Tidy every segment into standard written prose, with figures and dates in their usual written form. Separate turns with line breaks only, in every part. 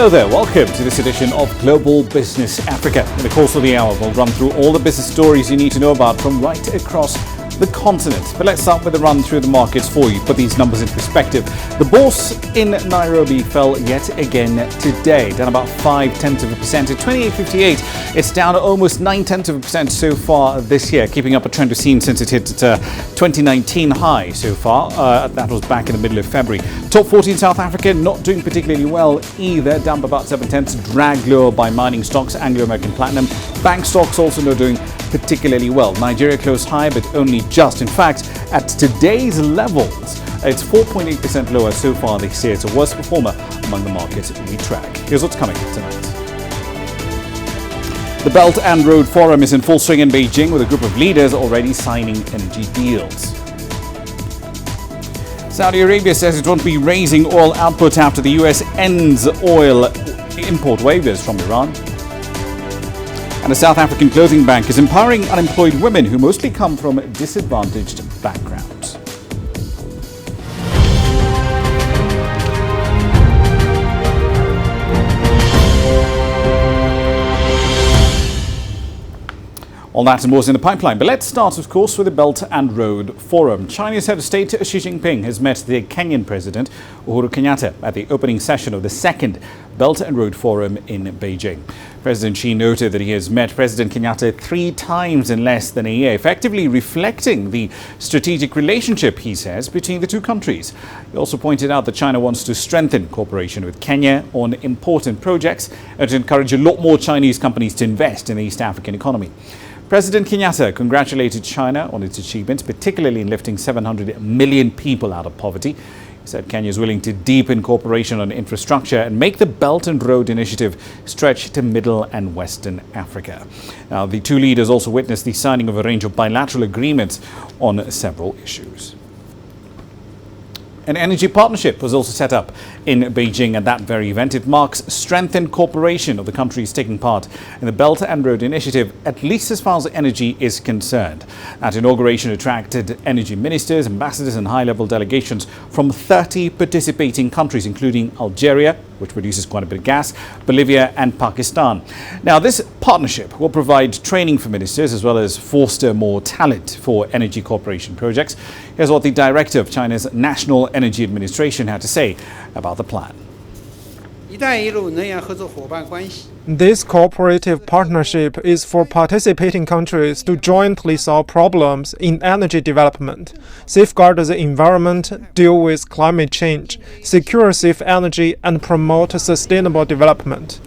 Hello there, welcome to this edition of Global Business Africa. In the course of the hour, we'll run through all the business stories you need to know about from right across the continent. But let's start with a run through the markets for you, put these numbers in perspective. The bourse in Nairobi fell yet again today, down about 0.5% to 28.58. It's down almost 0.9% so far this year, keeping up a trend we've seen since it hit its 2019 high so far. That was back in the middle of February. Top 40 in South Africa not doing particularly well either, down by about 0.7, dragged lower by mining stocks, Anglo-American Platinum. Bank stocks also not doing particularly well. Nigeria closed high, but only just. In fact, at today's levels, it's 4.8% lower so far this year. It's the worst performer among the markets we track. Here's what's coming tonight. The Belt and Road Forum is in full swing in Beijing, with a group of leaders already signing energy deals. Saudi Arabia says it won't be raising oil output after the US ends oil import waivers from Iran. And a South African clothing bank is empowering unemployed women who mostly come from disadvantaged backgrounds. All that and more is in the pipeline. But let's start, of course, with the Belt and Road Forum. China's head of state, Xi Jinping, has met the Kenyan president, Uhuru Kenyatta, at the opening session of the second Belt and Road Forum in Beijing. President Xi noted that he has met President Kenyatta 3 times in less than a year, effectively reflecting the strategic relationship, he says, between the two countries. He also pointed out that China wants to strengthen cooperation with Kenya on important projects and to encourage a lot more Chinese companies to invest in the East African economy. President Kenyatta congratulated China on its achievements, particularly in lifting 700 million people out of poverty. He said Kenya is willing to deepen cooperation on infrastructure and make the Belt and Road Initiative stretch to Middle and Western Africa. Now, the two leaders also witnessed the signing of a range of bilateral agreements on several issues. An energy partnership was also set up in Beijing at that very event. It marks strengthened cooperation of the countries taking part in the Belt and Road Initiative, at least as far as energy is concerned. That inauguration attracted energy ministers, ambassadors and high-level delegations from 30 participating countries, including Algeria, which produces quite a bit of gas, Bolivia and Pakistan. Now, this partnership will provide training for ministers as well as foster more talent for energy cooperation projects. Here's what the director of China's National Energy Administration had to say about the plan.
This cooperative partnership is for participating countries to jointly solve problems in energy development, safeguard the environment, deal with climate change, secure safe energy, and promote sustainable development.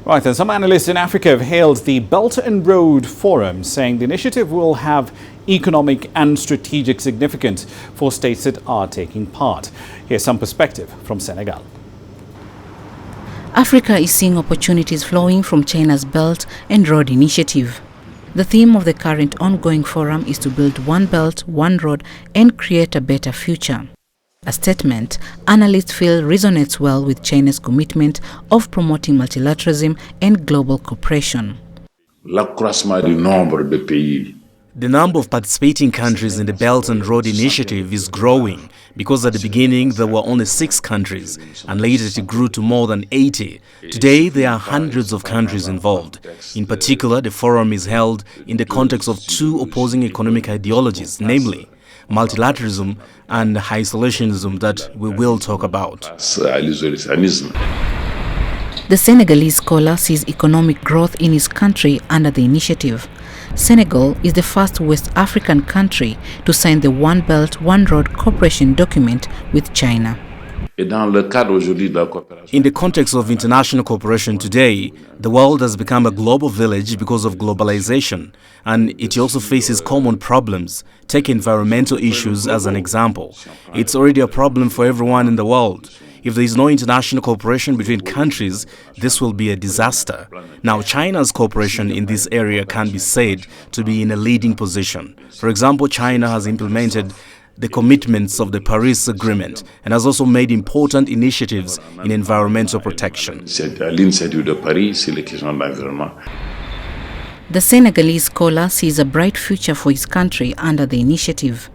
Right, and some analysts in Africa have hailed the Belt and Road Forum, saying the initiative will have economic and strategic significance for states that are taking part. Here's some perspective from Senegal.
Africa is seeing opportunities flowing from China's Belt and Road Initiative. The theme of the current ongoing forum is to build one belt, one road, and create a better future. A statement analysts feel resonates well with China's commitment of promoting multilateralism and global cooperation.
The number of participating countries in the Belt and Road Initiative is growing because at the beginning there were only 6 countries and later it grew to more than 80. Today there are hundreds of countries involved. In particular, the forum is held in the context of 2 opposing economic ideologies, namely multilateralism and isolationism, that we will talk about.
The Senegalese scholar sees economic growth in his country under the initiative. Senegal is the first West African country to sign the One Belt, One Road cooperation document with China.
In the context of international cooperation today, the world has become a global village because of globalization, and it also faces common problems. Take environmental issues as an example. It's already a problem for everyone in the world. If there is no international cooperation between countries, this will be a disaster. Now, China's cooperation in this area can be said to be in a leading position. For example, China has implemented the commitments of the Paris Agreement and has also made important initiatives in environmental protection.
The Senegalese scholar sees a bright future for his country under the initiative.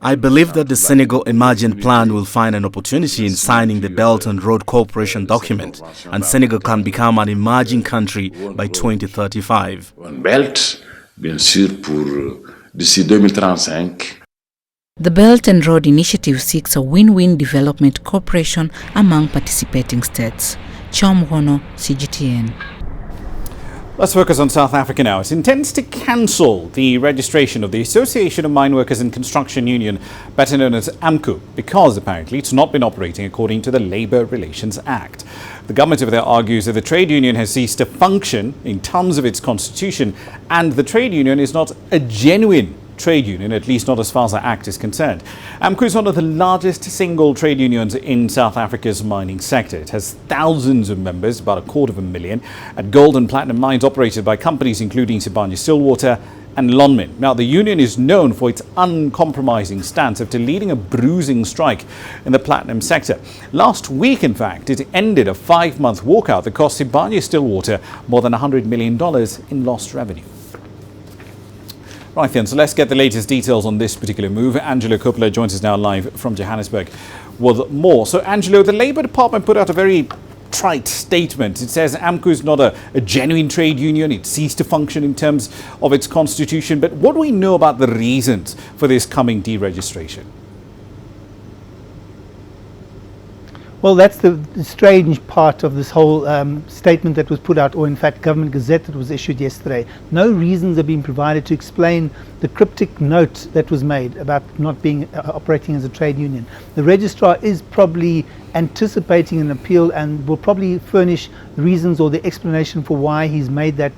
I believe that the Senegal Emergent Plan will find an opportunity in signing the Belt and Road Cooperation document, and Senegal can become an emerging country by 2035.
Belt, bien sûr, pour d'ici 2035.
The Belt and Road Initiative seeks a win-win development cooperation among participating states. Chom Hono, CGTN.
Let's focus on South Africa now. It intends to cancel the registration of the Association of Mine Workers and Construction Union, better known as AMCU, because apparently it's not been operating according to the Labour Relations Act. The government over there argues that the trade union has ceased to function in terms of its constitution, and the trade union is not a genuine trade union, at least not as far as the Act is concerned. AMCU is one of the largest single trade unions in South Africa's mining sector. It has thousands of members, about 250,000, at gold and platinum mines operated by companies including Sibanye-Stillwater and Lonmin. Now, the union is known for its uncompromising stance after leading a bruising strike in the platinum sector. Last week, in fact, it ended a 5-month walkout that cost Sibanye-Stillwater more than $100 million in lost revenue. Right then, so let's get the latest details on this particular move. Angelo Coppola joins us now live from Johannesburg with more. So, Angelo, the Labour Department put out a very trite statement. It says AMCU is not a genuine trade union. It ceased to function in terms of its constitution. But what do we know about the reasons for this coming deregistration?
Well, that's the strange part of this whole statement that was put out, or in fact Government Gazette that was issued yesterday. No reasons have been provided to explain the cryptic note that was made about not being operating as a trade union. The registrar is probably anticipating an appeal and will probably furnish reasons or the explanation for why he's made that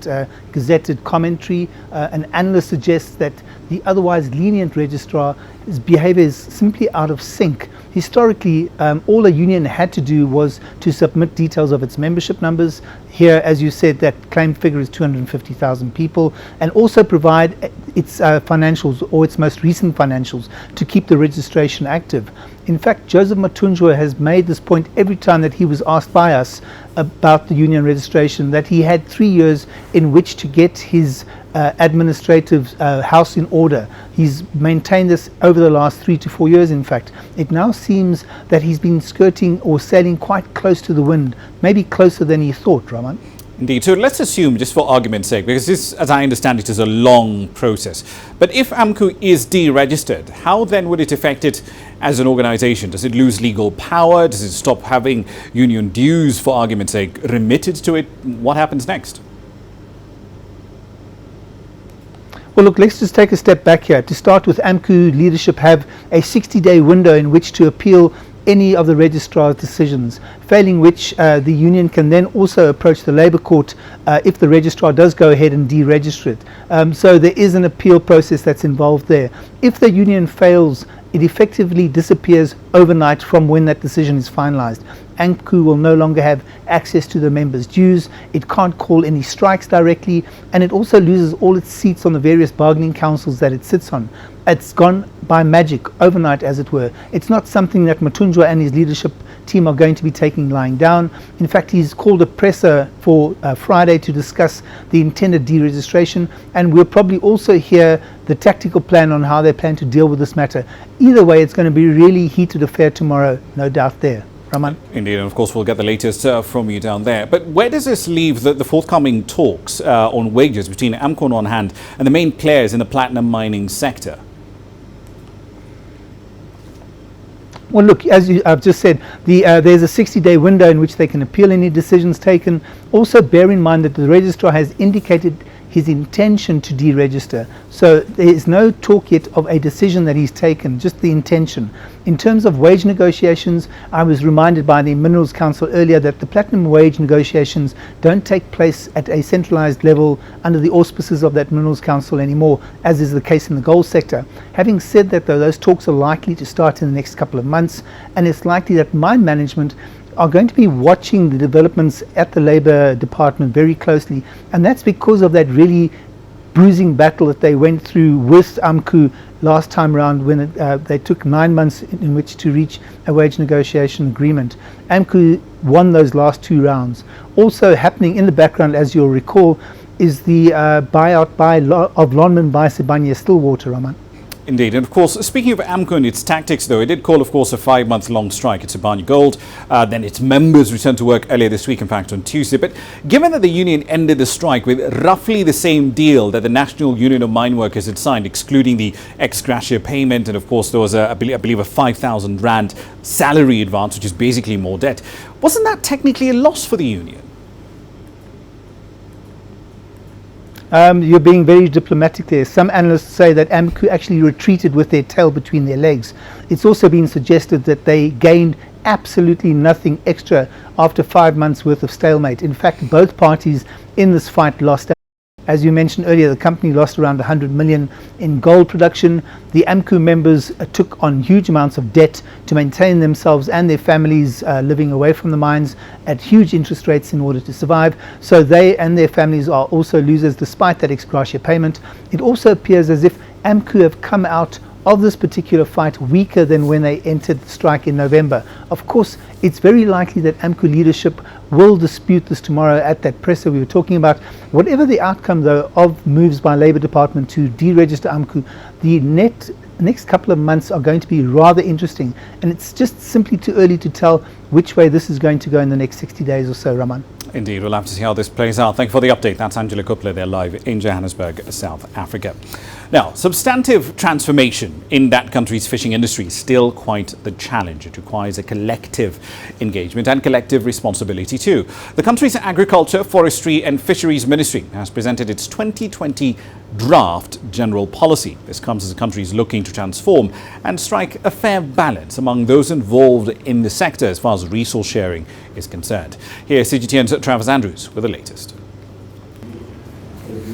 gazetted commentary. An analyst suggests that the otherwise lenient registrar's behavior is simply out of sync. Historically, all a union had to do was to submit details of its membership numbers. Here, as you said, that claimed figure is 250,000 people, and also provide its financials, or its most recent financials, to keep the registration active. In fact, Joseph Matunjwa has made this point every time that he was asked by us about the union registration, that he had 3 years in which to get his administrative house in order. He's maintained this over the last 3 to 4 years. In fact, it now seems that he's been skirting or sailing quite close to the wind, maybe closer than he thought, Raman.
Indeed. So let's assume, just for argument's sake, because this, as I understand it, is a long process. But if AMCU is deregistered, how then would it affect it as an organization? Does it lose legal power? Does it stop having union dues, for argument's sake, remitted to it? What happens next?
Well, look, let's just take a step back here. To start with, AMCU leadership have a 60-day window in which to appeal any of the registrar's decisions, failing which the union can then also approach the Labour Court if the registrar does go ahead and deregister it. So there is an appeal process that's involved there. If the union fails, it effectively disappears overnight from when that decision is finalised. AMCU will no longer have access to the members' dues, it can't call any strikes directly, and it also loses all its seats on the various bargaining councils that it sits on. It's gone by magic, overnight as it were. It's not something that Matunjwa and his leadership team are going to be taking lying down. In fact, he's called a presser for Friday to discuss the intended deregistration, and we'll probably also hear the tactical plan on how they plan to deal with this matter. Either way, it's going to be a really heated affair tomorrow, no doubt there. Raman.
Indeed, and of course we'll get the latest from you down there. But where does this leave the forthcoming talks on wages between AMCU on one hand and the main players in the platinum mining sector?
Well, look, as I've just said, there's a 60-day window in which they can appeal any decisions taken. Also, bear in mind that the registrar has indicated his intention to deregister. So there is no talk yet of a decision that he's taken, just the intention. In terms of wage negotiations, I was reminded by the Minerals Council earlier that the platinum wage negotiations don't take place at a centralized level under the auspices of that Minerals Council anymore, as is the case in the gold sector. Having said that, though, those talks are likely to start in the next couple of months, and it's likely that mine management are going to be watching the developments at the Labour Department very closely, and that's because of that really bruising battle that they went through with AMCU last time around, when they took 9 months in which to reach a wage negotiation agreement. AMCU won those last 2 rounds. Also happening in the background, as you'll recall, is the buyout of Lonmin by Sibanye-Stillwater, Raman.
Indeed. And of course, speaking of AMCU and its tactics, though, it did call, of course, a 5-month-long strike at Sibanye Gold. Then its members returned to work earlier this week, in fact, on Tuesday. But given that the union ended the strike with roughly the same deal that the National Union of Mine Workers had signed, excluding the ex gratia payment, and of course there was, I believe, a 5,000 rand salary advance, which is basically more debt, wasn't that technically a loss for the union?
You're being very diplomatic there. Some analysts say that AMCU actually retreated with their tail between their legs. It's also been suggested that they gained absolutely nothing extra after 5 months worth of stalemate. In fact, both parties in this fight lost. As you mentioned earlier, the company lost around 100 million in gold production. The AMCU members took on huge amounts of debt to maintain themselves and their families living away from the mines at huge interest rates in order to survive. So they and their families are also losers despite that ex gratia payment. It also appears as if AMCU have come out of this particular fight weaker than when they entered the strike in November. Of course, it's very likely that AMCU leadership will dispute this tomorrow at that presser we were talking about. Whatever the outcome, though, of moves by Labour Department to deregister AMCU, the next couple of months are going to be rather interesting, and it's just simply too early to tell which way this is going to go in the next 60 days or so, Raman.
Indeed, we'll have to see how this plays out. Thank you for the update. That's Angela Kupler there live in Johannesburg, South Africa. Now, substantive transformation in that country's fishing industry is still quite the challenge. It requires a collective engagement and collective responsibility too. The country's Agriculture, Forestry and Fisheries Ministry has presented its 2020 draft general policy. This comes as the country is looking to transform and strike a fair balance among those involved in the sector as far as resource sharing is concerned. Here's CGTN's Travis Andrews with the latest.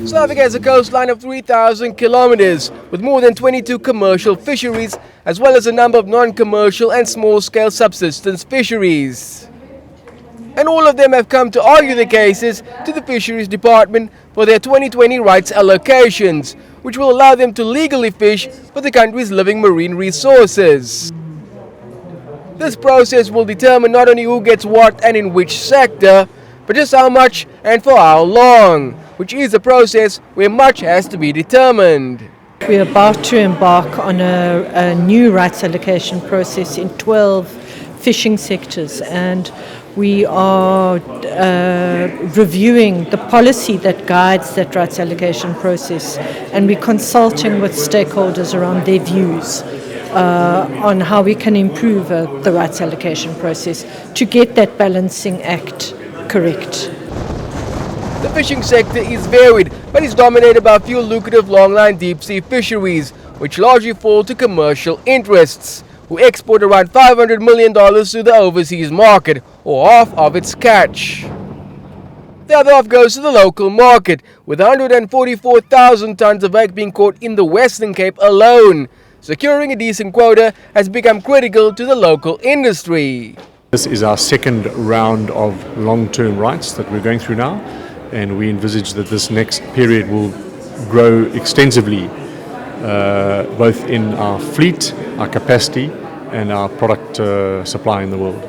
South Africa has a coastline of 3,000 kilometers with more than 22 commercial fisheries as well as a number of non-commercial and small-scale subsistence fisheries. And all of them have come to argue the cases to the Fisheries Department for their 2020 rights allocations, which will allow them to legally fish for the country's living marine resources. This process will determine not only who gets what and in which sector, but just how much and for how long, which is a process where much has to be determined.
We're about to embark on a new rights allocation process in 12 fishing sectors, and we are reviewing the policy that guides that rights allocation process, and we're consulting with stakeholders around their views on how we can improve the rights allocation process to get that balancing act correct.
The fishing sector is varied, but is dominated by a few lucrative longline deep-sea fisheries, which largely fall to commercial interests, who export around $500 million to the overseas market, or half of its catch. The other half goes to the local market, with 144,000 tons of hake being caught in the Western Cape alone. Securing a decent quota has become critical to the local industry.
This is our second round of long-term rights that we're going through now, and we envisage that this next period will grow extensively, both in our fleet, our capacity, and our product supply in the world.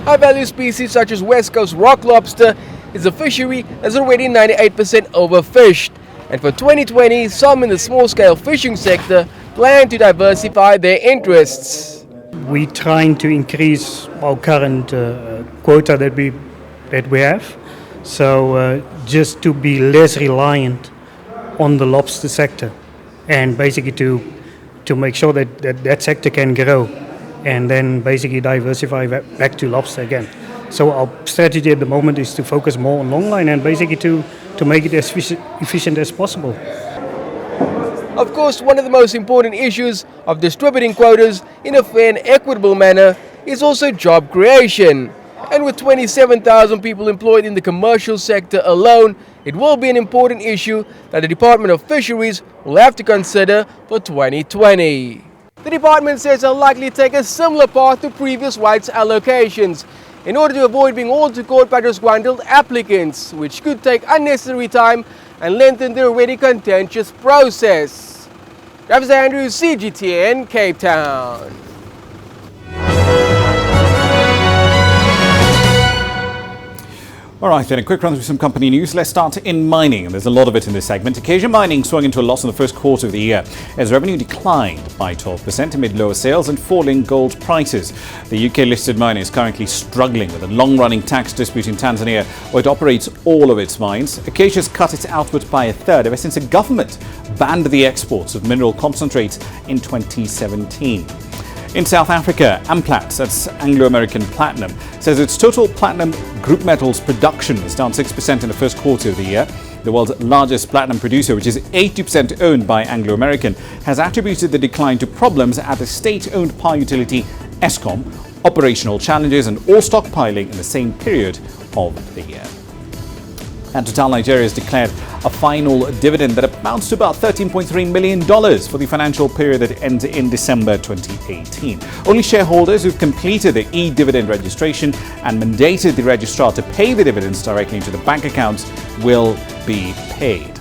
High-value species such as West Coast rock lobster is a fishery that's already 98% overfished, and for 2020, some in the small-scale fishing sector plan to diversify their interests.
We're trying to increase our current quota that we have, so just to be less reliant on the lobster sector, and basically to make sure that sector can grow, and then basically diversify back to lobster again. So our strategy at the moment is to focus more on longline and basically to make it as efficient as possible.
Of course, one of the most important issues of distributing quotas in a fair and equitable manner is also job creation. And with 27,000 people employed in the commercial sector alone, it will be an important issue that the Department of Fisheries will have to consider for 2020. The department says they'll likely take a similar path to previous rights allocations in order to avoid being hauled to court by disgruntled applicants, which could take unnecessary time and lengthen the already contentious process. Travis Andrews, CGTN, Cape Town.
All right, then a quick run through some company news. Let's start in mining, and there's a lot of it in this segment. Acacia Mining swung into a loss in the first quarter of the year as revenue declined by 12% amid lower sales and falling gold prices. The UK-listed mine is currently struggling with a long-running tax dispute in Tanzania, where it operates all of its mines. Acacia's cut its output by a third ever since the government banned the exports of mineral concentrates in 2017. In South Africa, Amplats, that's Anglo-American Platinum, says its total platinum group metals production was down 6% in the first quarter of the year. The world's largest platinum producer, which is 80% owned by Anglo-American, has attributed the decline to problems at the state-owned power utility Eskom, operational challenges and ore stockpiling in the same period of the year. And Total Nigeria has declared a final dividend that amounts to about $13.3 million for the financial period that ends in December 2018. Only shareholders who've completed the e-dividend registration and mandated the registrar to pay the dividends directly into the bank accounts will be paid.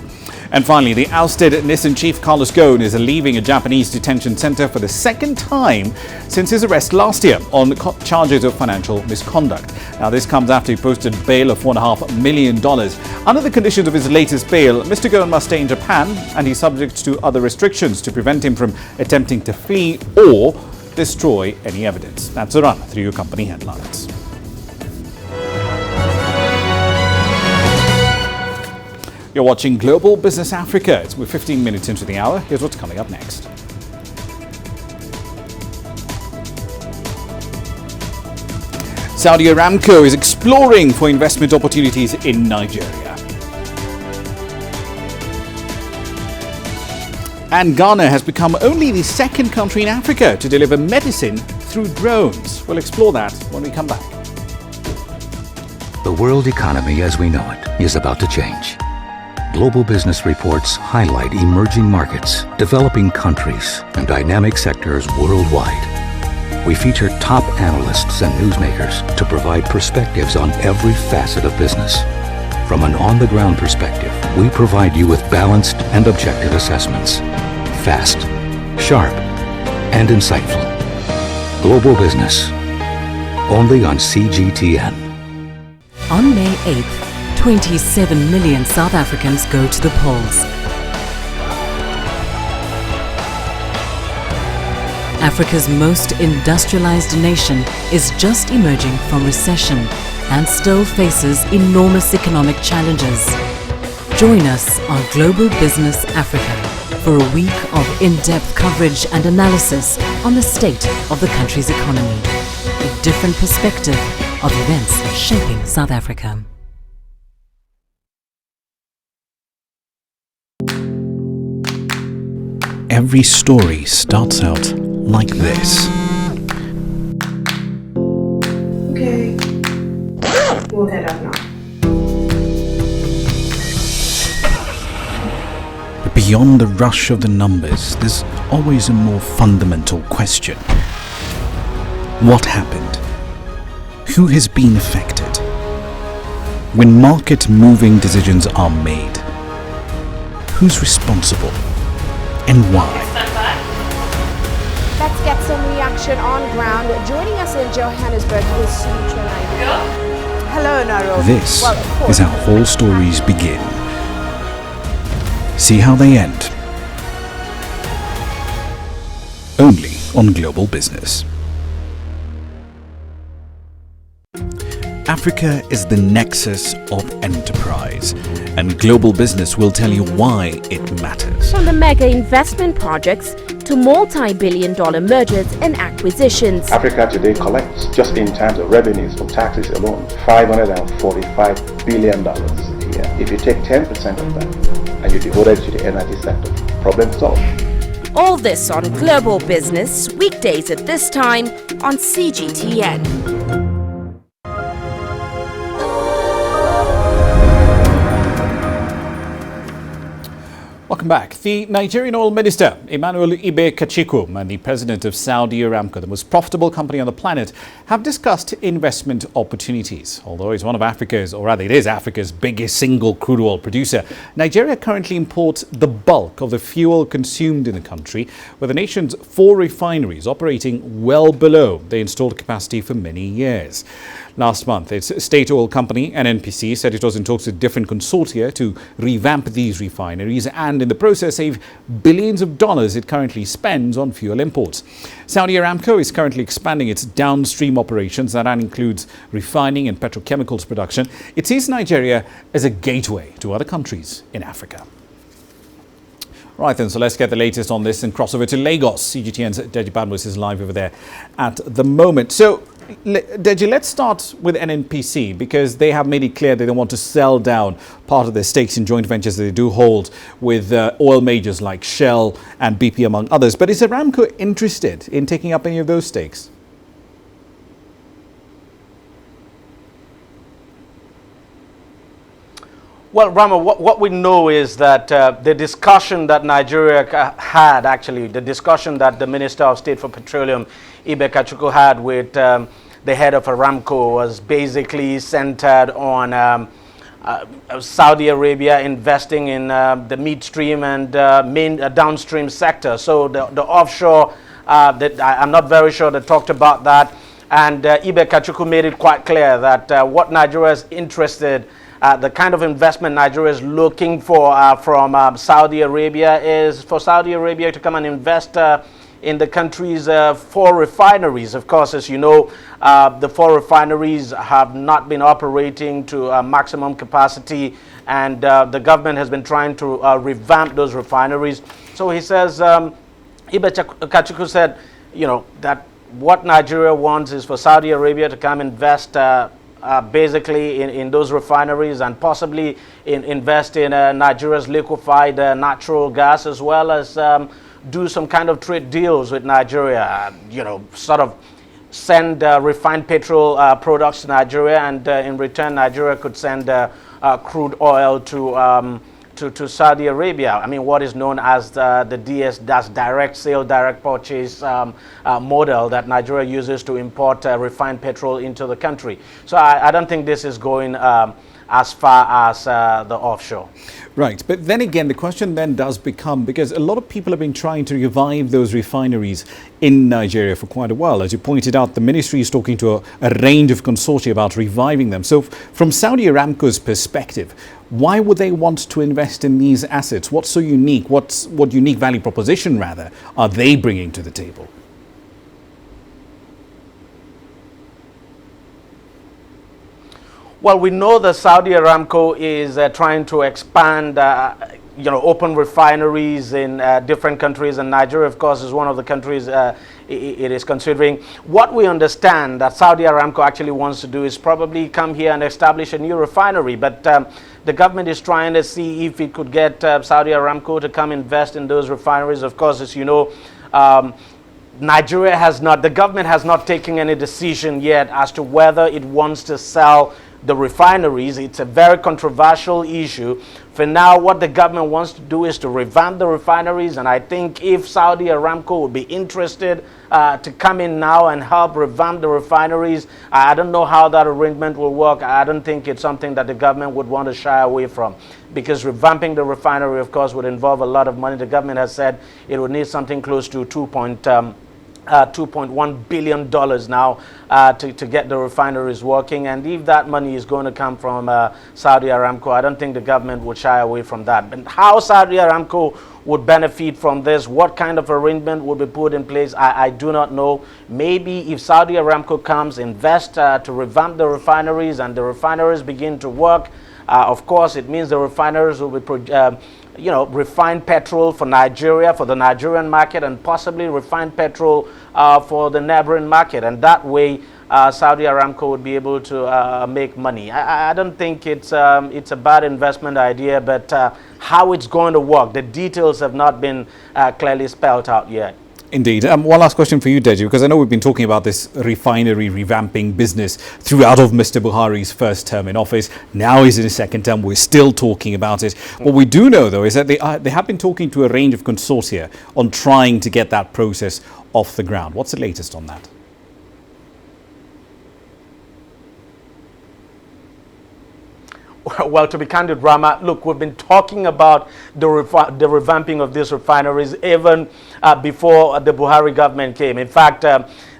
And finally, the ousted Nissan chief Carlos Ghosn is leaving a Japanese detention center for the second time since his arrest last year on charges of financial misconduct. Now, this comes after he posted bail of $4.5 million. Under the conditions of his latest bail, Mr. Ghosn must stay in Japan, and he's subject to other restrictions to prevent him from attempting to flee or destroy any evidence. That's a run through your company headlines. You're watching Global Business Africa. We're 15 minutes into the hour. Here's what's coming up next. Saudi Aramco is exploring for investment opportunities in Nigeria. And Ghana has become only the second country in Africa to deliver medicine through drones. We'll explore that when we come back.
The world economy as we know it is about to change. Global business reports highlight emerging markets, developing countries, and dynamic sectors worldwide. We feature top analysts and newsmakers to provide perspectives on every facet of business. From an on-the-ground perspective, we provide you with balanced and objective assessments. Fast, sharp, and insightful. Global Business. Only on CGTN.
On May 8th, 27 million South Africans go to the polls. Africa's most industrialized nation is just emerging from recession and still faces enormous economic challenges. Join us on Global Business Africa for a week of in-depth coverage and analysis on the state of the country's economy. A different perspective of events shaping South Africa.
Every story starts out like this.
Okay, we'll head up now.
But beyond the rush of the numbers, there's always a more fundamental question. What happened? Who has been affected? When market-moving decisions are made, who's responsible? And why?
Let's get some reaction on ground. Joining us in Johannesburg is Sutra Nairo. Hello, Nairo.
This is how all stories begin. See how they end. Only on Global Business. Africa is the nexus of enterprise, and Global Business will tell you why it matters.
From the mega investment projects to multi-billion-dollar mergers and acquisitions.
Africa today collects, just in terms of revenues from taxes alone, $545 billion a year. If you take 10% of that and you devote it to the energy sector, problem solved.
All this on Global Business, weekdays at this time on CGTN.
Welcome back. The Nigerian oil minister, Emmanuel Ibe Kachiku, and the president of Saudi Aramco, the most profitable company on the planet, have discussed investment opportunities. Although it's one of Africa's, or rather it is Africa's biggest single crude oil producer, Nigeria currently imports the bulk of the fuel consumed in the country, with the nation's 4 refineries operating well below the installed capacity for many years. last month. Its state oil company, NNPC, said it was in talks with different consortia to revamp these refineries and in the process save billions of dollars it currently spends on fuel imports. Saudi Aramco is currently expanding its downstream operations that includes refining and petrochemicals production. It sees Nigeria as a gateway to other countries in Africa. Right then, so let's get the latest on this and cross over to Lagos. CGTN's Deji Badmus is live over there at the moment. So, Deji, let's start with NNPC because they have made it clear that they want to sell down part of their stakes in joint ventures that they do hold with oil majors like Shell and BP, among others. But is Aramco interested in taking up any of those stakes?
Well, Ramah, what we know is that the discussion that Nigeria had, actually, the discussion that the Minister of State for Petroleum, Ibe Kachukwu, had with the head of Aramco was basically centered on Saudi Arabia investing in the midstream and main downstream sector. So the offshore, I'm not very sure they talked about that. And Ibe Kachukwu made it quite clear that what Nigeria is interested the kind of investment Nigeria is looking for from Saudi Arabia is for Saudi Arabia to come and invest in the country's 4 refineries. Of course, as you know, the 4 refineries have not been operating to maximum capacity, and the government has been trying to revamp those refineries. So he says, Ibe Kachukwu said, you know, that what Nigeria wants is for Saudi Arabia to come invest basically in those refineries and possibly invest in Nigeria's liquefied natural gas, as well as do some kind of trade deals with Nigeria, you know, sort of send refined petrol products to Nigeria, and in return Nigeria could send crude oil to Saudi Arabia. I mean, what is known as the that's direct sale, direct purchase model that Nigeria uses to import refined petrol into the country. So I don't think this is going as far as the offshore.
Right, but then again, the question then does become, because a lot of people have been trying to revive those refineries in Nigeria for quite a while. As you pointed out, the ministry is talking to a range of consortia about reviving them. So from Saudi Aramco's perspective, why would they want to invest in these assets? What's so unique? What unique value proposition, rather, are they bringing to the table?
Well, we know that Saudi Aramco is trying to expand, you know, open refineries in different countries, and Nigeria, of course, is one of the countries it is considering. What we understand that Saudi Aramco actually wants to do is probably come here and establish a new refinery, but the government is trying to see if it could get Saudi Aramco to come invest in those refineries. Of course, as you know, Nigeria has not, the government has not taken any decision yet as to whether it wants to sell the refineries. It's a very controversial issue. For now, what the government wants to do is to revamp the refineries, and I think if Saudi Aramco would be interested to come in now and help revamp the refineries, I don't know how that arrangement will work. I don't think it's something that the government would want to shy away from, because revamping the refinery, of course, would involve a lot of money. The government has said it would need something close to $2.1 billion now to get the refineries working, and if that money is going to come from Saudi Aramco, I don't think the government would shy away from that. But how Saudi Aramco would benefit from this, what kind of arrangement would be put in place, I do not know. Maybe if Saudi Aramco comes, invest to revamp the refineries, and the refineries begin to work, of course it means the refineries will be you know, refined petrol for Nigeria, for the Nigerian market, and possibly refined petrol for the neighboring market. And that way, Saudi Aramco would be able to make money. I don't think it's a bad investment idea, but how it's going to work, the details have not been clearly spelled out yet.
Indeed. One last question for you, Deji, because I know we've been talking about this refinery revamping business throughout of Mr. Buhari's first term in office. Now he's in his second term. We're still talking about it. What we do know, though, is that they have been talking to a range of consortia on trying to get that process off the ground. What's the latest on that?
well, to be candid, Ramah, look, we've been talking about the revamping of these refineries even before the Buhari government came. In fact,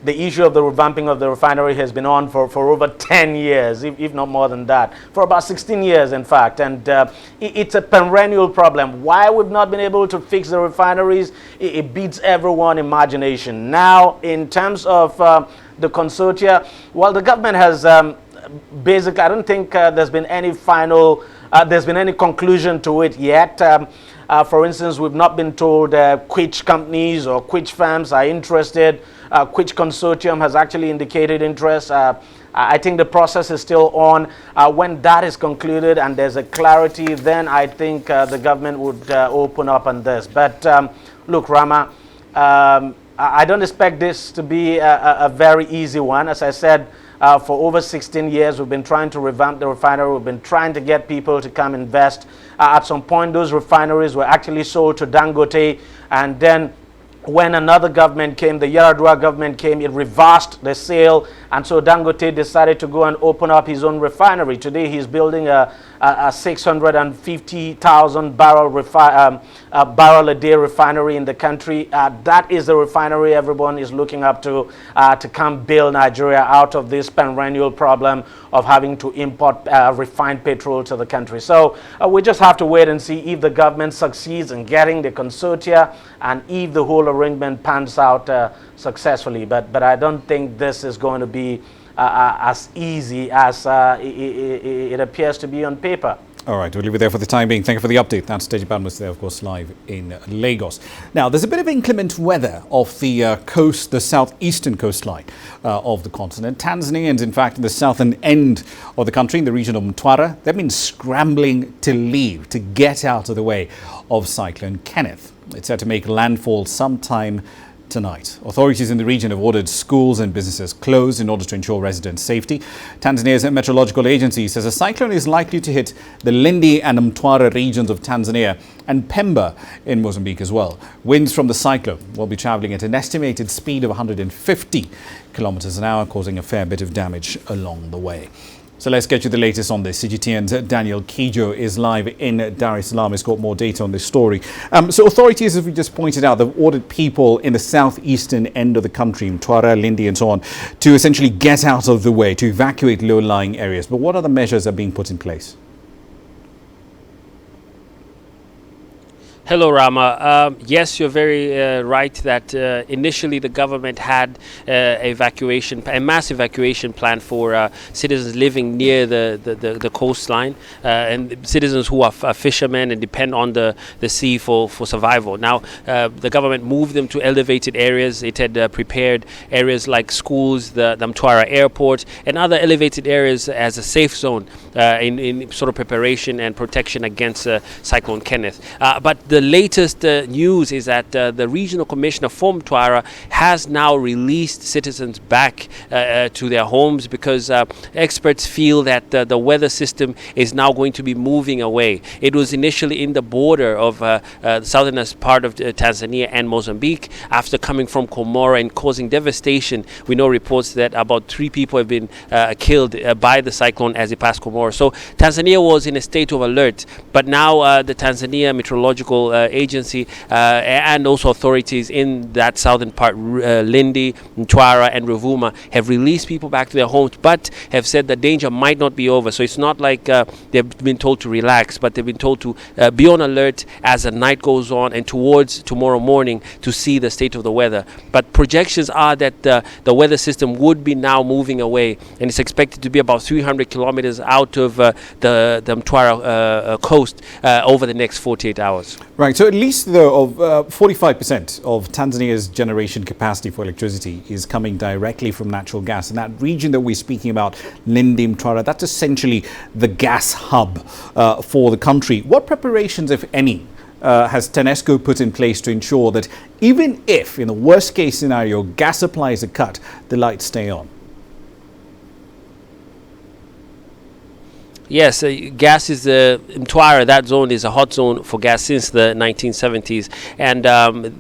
the issue of the revamping of the refinery has been on for over 10 years, if not more than that, for about 16 years, in fact. And it's a perennial problem. Why we've not been able to fix the refineries, it beats everyone's imagination. Now, in terms of the consortia, well, the government has basically, I don't think there's been any conclusion to it yet. For instance, we've not been told which companies or which firms are interested, which consortium has actually indicated interest. I think the process is still on. When that is concluded and there's a clarity, then I think the government would open up on this. But look, Ramah, I don't expect this to be a very easy one. As I said, for over 16 years, we've been trying to revamp the refinery. We've been trying to get people to come invest. At some point, those refineries were actually sold to Dangote. And then when another government came, the Yar'Adua government came, it reversed the sale. And so Dangote decided to go and open up his own refinery. Today, he's building a 650,000 barrel a day refinery in the country. That is the refinery everyone is looking up to come bail Nigeria out of this perennial problem of having to import refined petrol to the country. So we just have to wait and see if the government succeeds in getting the consortia and if the whole arrangement pans out successfully. But I don't think this is going to be as easy as it appears to be on paper.
All right, we'll leave it there for the time being. Thank you for the update. That's Tejipan was there, of course, live in Lagos. Now, there's a bit of inclement weather off the coast, the southeastern coastline of the continent. Tanzanians, in fact, in the southern end of the country, in the region of Mtwara, they've been scrambling to leave, to get out of the way of Cyclone Kenneth. It's set to make landfall sometime tonight. Authorities in the region have ordered schools and businesses closed in order to ensure residents' safety. Tanzania's meteorological agency says a cyclone is likely to hit the Lindi and Mtwara regions of Tanzania and Pemba in Mozambique as well. Winds from the cyclone will be travelling at an estimated speed of 150 kilometers an hour, causing a fair bit of damage along the way. So let's get you the latest on this. CGTN's Daniel Kijo is live in Dar es Salaam. He's got more data on this story. So authorities, as we just pointed out, they've ordered people in the southeastern end of the country, Mtwara, Lindi and so on, to essentially get out of the way, to evacuate low-lying areas. But what other measures are being put in place?
Hello, Ramah. Yes, you're very right that initially the government had a mass evacuation plan for citizens living near the coastline and citizens who are fishermen and depend on the sea for survival. Now, the government moved them to elevated areas. It had prepared areas like schools, the Mtwara airport, and other elevated areas as a safe zone in sort of preparation and protection against Cyclone Kenneth. But the latest news is that the regional commissioner for Mtwara has now released citizens back to their homes because experts feel that the weather system is now going to be moving away. It was initially in the border of the southernest part of Tanzania and Mozambique after coming from Comoro and causing devastation. We know reports that about 3 people have been killed by the cyclone as it passed Comoro. So Tanzania was in a state of alert, but now the Tanzania Meteorological Agency and also authorities in that southern part, Lindi, Mtwara and Ruvuma, have released people back to their homes, but have said the danger might not be over. So it's not like they've been told to relax, but they've been told to be on alert as the night goes on and towards tomorrow morning to see the state of the weather. But projections are that the weather system would be now moving away, and it's expected to be about 300 kilometers out of the Mtwara coast over the next 48 hours.
Right, so at least though of 45% of Tanzania's generation capacity for electricity is coming directly from natural gas. And that region that we're speaking about, Lindi, Mtwara, that's essentially the gas hub for the country. What preparations, if any, has TANESCO put in place to ensure that even if, in the worst case scenario, gas supplies are cut, the lights stay on?
Yes, gas is Mtwara, that zone is a hot zone for gas since the 1970s. And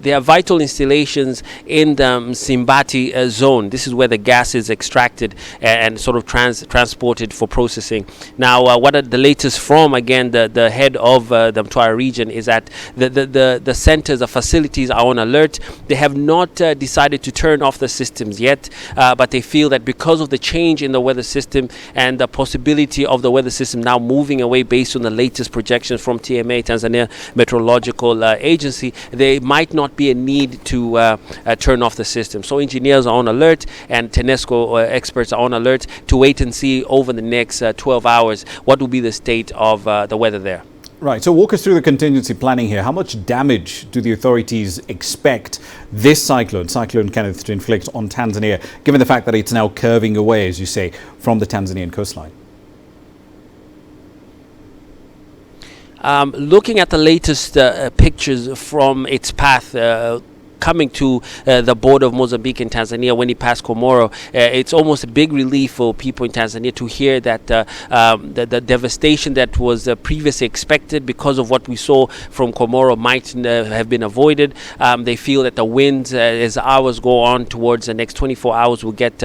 there are vital installations in the Msimbati zone. This is where the gas is extracted and sort of transported for processing. Now, what are the latest from, again, the head of the Mtwara region is that the centers, the facilities are on alert. They have not decided to turn off the systems yet, but they feel that because of the change in the weather system and the possibility of the weather system now moving away based on the latest projections from TMA, Tanzania Meteorological Agency, there might not be a need to turn off the system. So engineers are on alert, and TANESCO experts are on alert to wait and see over the next 12 hours what will be the state of the weather there.
Right, so walk us through the contingency planning here. How much damage do the authorities expect this Cyclone Kenneth, to inflict on Tanzania, given the fact that it's now curving away, as you say, from the Tanzanian coastline?
Looking at the latest pictures from its path coming to the border of Mozambique and Tanzania when it passed Komoro, it's almost a big relief for people in Tanzania to hear that the devastation that was previously expected because of what we saw from Komoro might have been avoided. They feel that the winds, as hours go on towards the next 24 hours, will get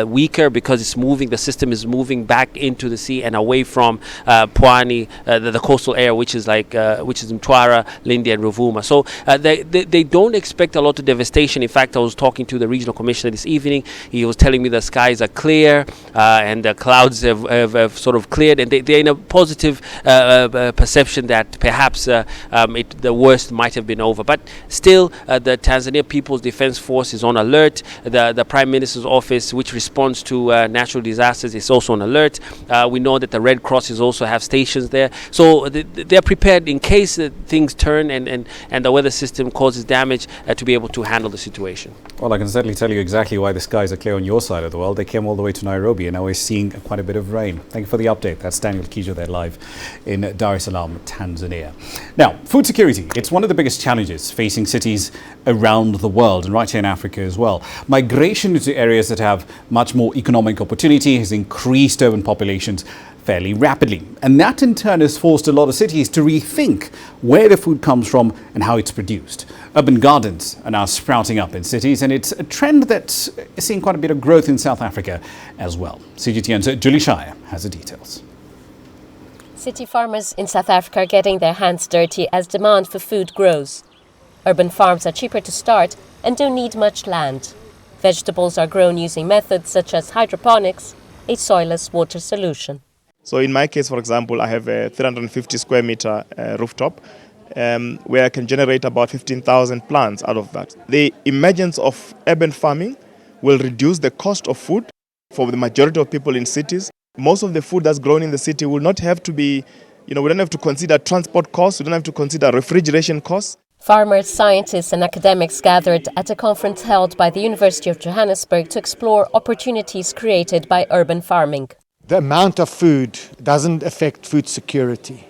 weaker because it's moving. The system is moving back into the sea and away from Pwani, the coastal area, which is Mtwara, Lindi, and Ruvuma. So they don't expect a lot of devastation. In fact, I was talking to the regional commissioner this evening. He was telling me the skies are clear and the clouds have sort of cleared, and they're in a positive perception that perhaps the worst might have been over. But still, the Tanzania People's Defense Force is on alert. The Prime Minister's office, which responds to natural disasters, is also on alert. We know that the Red Crosses also have stations there. So they're prepared in case things turn and the weather system causes damage to be able to handle the situation.
Well, I can certainly tell you exactly why the skies are clear on your side of the world. They came all the way to Nairobi, and now we're seeing quite a bit of rain. Thank you for the update. That's Daniel Kijo there live in Dar es Salaam, Tanzania. Now, food security. It's one of the biggest challenges facing cities around the world, and right here in Africa as well. Migration into areas that have much more economic opportunity has increased urban populations fairly rapidly. And that in turn has forced a lot of cities to rethink where the food comes from and how it's produced. Urban gardens are now sprouting up in cities, and it's a trend that's seeing quite a bit of growth in South Africa as well. CGTN's Julie Shire has the details.
City farmers in South Africa are getting their hands dirty as demand for food grows. Urban farms are cheaper to start and don't need much land. Vegetables are grown using methods such as hydroponics, a soilless water solution.
So in my case, for example, I have a 350 square meter rooftop where I can generate about 15,000 plants out of that. The emergence of urban farming will reduce the cost of food for the majority of people in cities. Most of the food that's grown in the city will not have to be, we don't have to consider transport costs, we don't have to consider refrigeration costs.
Farmers, scientists and academics gathered at a conference held by the University of Johannesburg to explore opportunities created by urban farming.
The amount of food doesn't affect food security.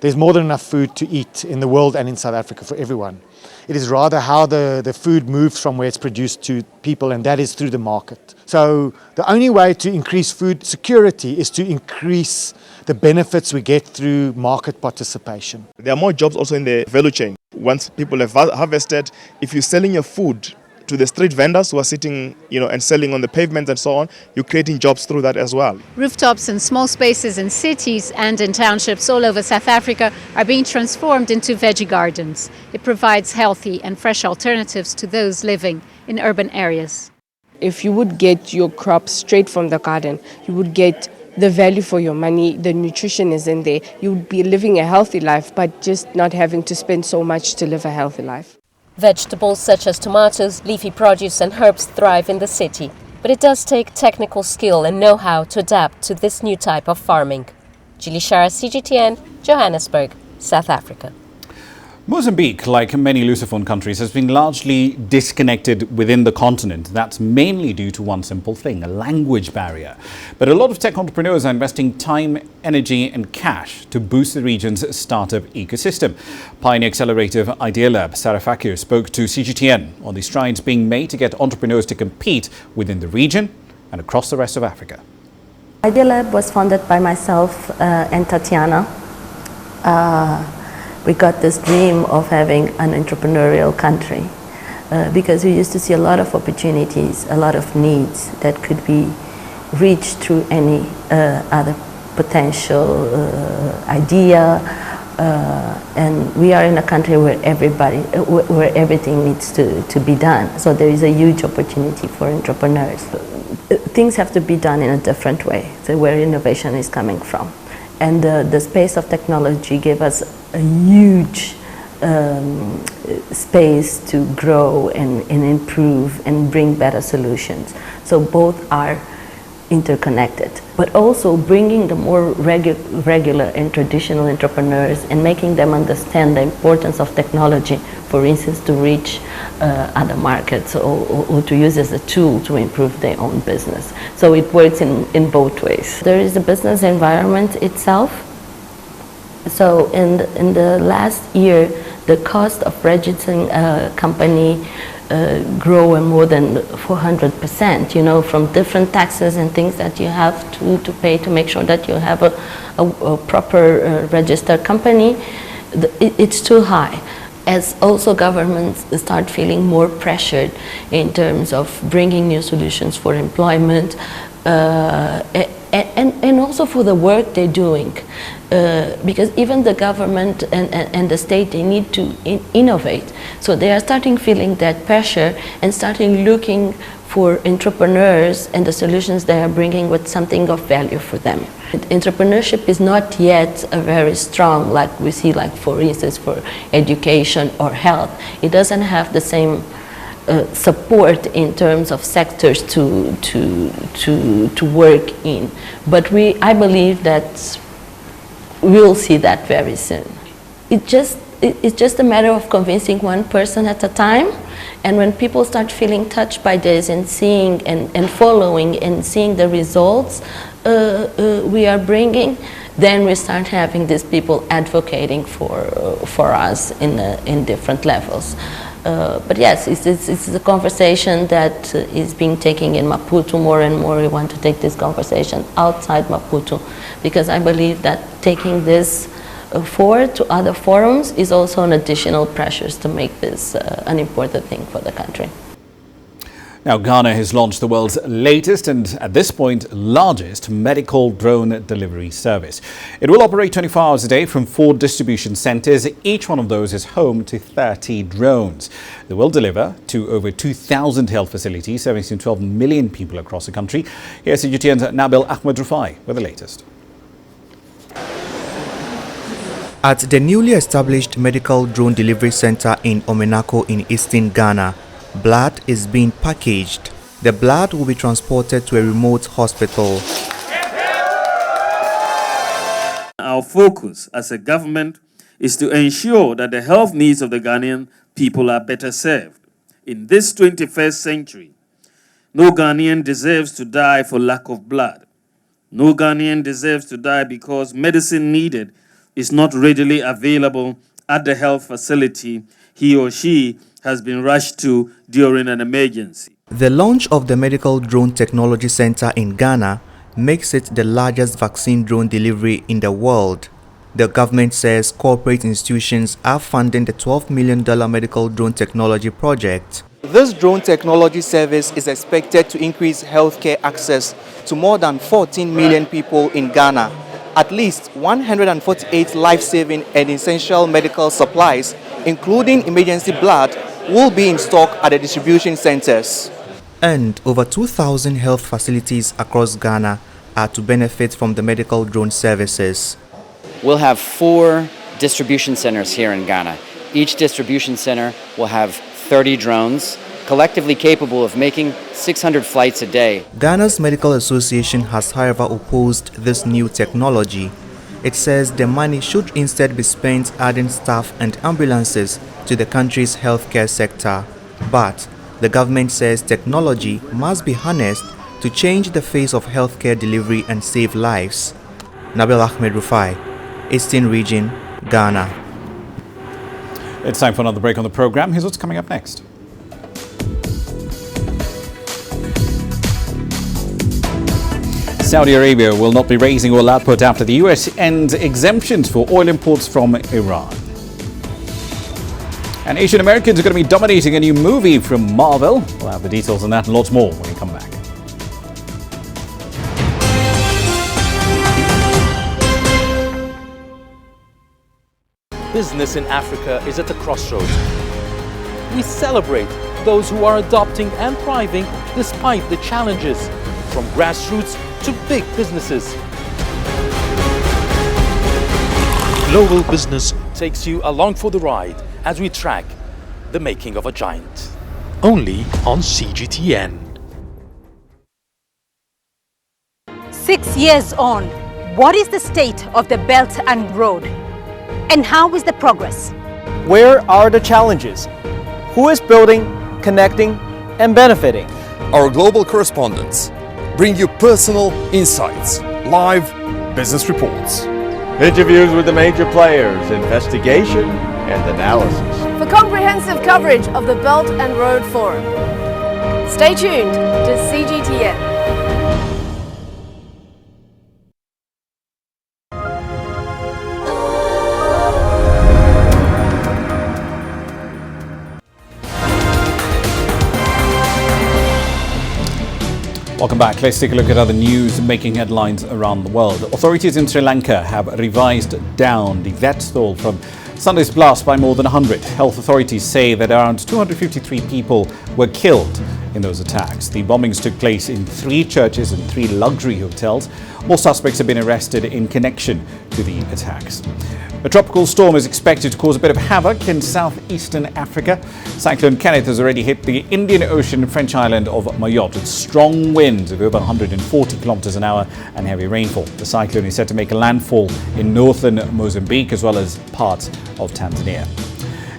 There's more than enough food to eat in the world and in South Africa for everyone. It is rather how the food moves from where it's produced to people, and that is through the market. So the only way to increase food security is to increase the benefits we get through market participation.
There are more jobs also in the value chain. Once people have harvested, if you're selling your food to the street vendors who are sitting, and selling on the pavements and so on, you're creating jobs through that as well.
Rooftops and small spaces in cities and in townships all over South Africa are being transformed into veggie gardens. It provides healthy and fresh alternatives to those living in urban areas.
If you would get your crops straight from the garden, you would get the value for your money, the nutrition is in there. You would be living a healthy life, but just not having to spend so much to live a healthy life.
Vegetables such as tomatoes, leafy produce and herbs thrive in the city, but it does take technical skill and know-how to adapt to this new type of farming. Julie Shara, CGTN, Johannesburg, South Africa.
Mozambique, like many Lusophone countries, has been largely disconnected within the continent. That's mainly due to one simple thing, a language barrier. But a lot of tech entrepreneurs are investing time, energy and cash to boost the region's startup ecosystem. Pioneer Accelerator Idea Lab, Sarah Fakir, spoke to CGTN on the strides being made to get entrepreneurs to compete within the region and across the rest of Africa.
Idea Lab was founded by myself and Tatiana. We got this dream of having an entrepreneurial country because we used to see a lot of opportunities, a lot of needs that could be reached through any other potential idea. And we are in a country where where everything needs to be done. So there is a huge opportunity for entrepreneurs. Things have to be done in a different way, so where innovation is coming from. And the space of technology gave us a huge space to grow and improve and bring better solutions. So both are interconnected, but also bringing the more regular and traditional entrepreneurs and making them understand the importance of technology, for instance, to reach other markets or to use as a tool to improve their own business. So it works in both ways. There is a business environment itself. So in the last year, the cost of registering a company grow more than 400%, you know, from different taxes and things that you have to pay to make sure that you have a proper registered company. It's too high. As also governments start feeling more pressured in terms of bringing new solutions for employment and also for the work they're doing. Because even the government and the state, they need to innovate. So they are starting feeling that pressure and starting looking for entrepreneurs and the solutions they are bringing with something of value for them. Entrepreneurship is not yet a very strong, like we see, like for instance, for education or health. It doesn't have the same support in terms of sectors to work in. But I believe that we'll see that very soon. It's just a matter of convincing one person at a time, and when people start feeling touched by this and seeing and following and seeing the results we are bringing, then we start having these people advocating for us in different levels. But yes, it's a conversation that is being taken in Maputo more and more. We want to take this conversation outside Maputo, because I believe that taking this forward to other forums is also an additional pressures to make this an important thing for the country.
Now, Ghana has launched the world's latest and, at this point, largest medical drone delivery service. It will operate 24 hours a day from 4 distribution centers. Each one of those is home to 30 drones. They will deliver to over 2,000 health facilities, servicing 12 million people across the country. Here's CGTN's Nabil Ahmed Rufai with the latest.
At the newly established Medical Drone Delivery Center in Omenako in eastern Ghana, blood is being packaged. The blood will be transported to a remote hospital.
Our focus as a government is to ensure that the health needs of the Ghanaian people are better served. In this 21st century, no Ghanaian deserves to die for lack of blood. No Ghanaian deserves to die because medicine needed is not readily available at the health facility he or she has been rushed to during an emergency.
The launch of the Medical Drone Technology Center in Ghana makes it the largest vaccine drone delivery in the world. The government says corporate institutions are funding the $12 million medical drone technology project. This drone technology service is expected to increase healthcare access to more than 14 million people in Ghana. At least 148 life-saving and essential medical supplies, including emergency blood, will be in stock at the distribution centers. And over 2,000 health facilities across Ghana are to benefit from the medical drone services.
We'll have 4 distribution centers here in Ghana. Each distribution center will have 30 drones, collectively capable of making 600 flights a day.
Ghana's Medical Association has, however, opposed this new technology. It says the money should instead be spent adding staff and ambulances to the country's healthcare sector. But the government says technology must be harnessed to change the face of healthcare delivery and save lives. Nabil Ahmed Rufai, Eastern Region, Ghana.
It's time for another break on the program. Here's what's coming up next. Saudi Arabia will not be raising oil output after the US ends exemptions for oil imports from Iran. And Asian Americans are going to be dominating a new movie from Marvel. We'll have the details on that and lots more when we come back.
Business in Africa is at a crossroads. We celebrate those who are adopting and thriving despite the challenges, from grassroots to big businesses. Global Business takes you along for the ride as we track the making of a giant. Only on CGTN.
6 years on, what is the state of the Belt and Road? And how is the progress?
Where are the challenges? Who is building, connecting, and benefiting?
Our global correspondents bring you personal insights, live business reports,
interviews with the major players, investigation and analysis.
For comprehensive coverage of the Belt and Road Forum, stay tuned to CGTN.
Welcome back. Let's take a look at other news making headlines around the world. Authorities in Sri Lanka have revised down the death toll from Sunday's blast by more than 100. Health authorities say that around 253 people were killed in those attacks. The bombings took place in 3 churches and 3 luxury hotels. More suspects have been arrested in connection to the attacks. A tropical storm is expected to cause a bit of havoc in southeastern Africa. Cyclone Kenneth has already hit the Indian Ocean French island of Mayotte with strong winds of over 140 kilometers an hour and heavy rainfall. The cyclone is set to make a landfall in northern Mozambique as well as parts of Tanzania.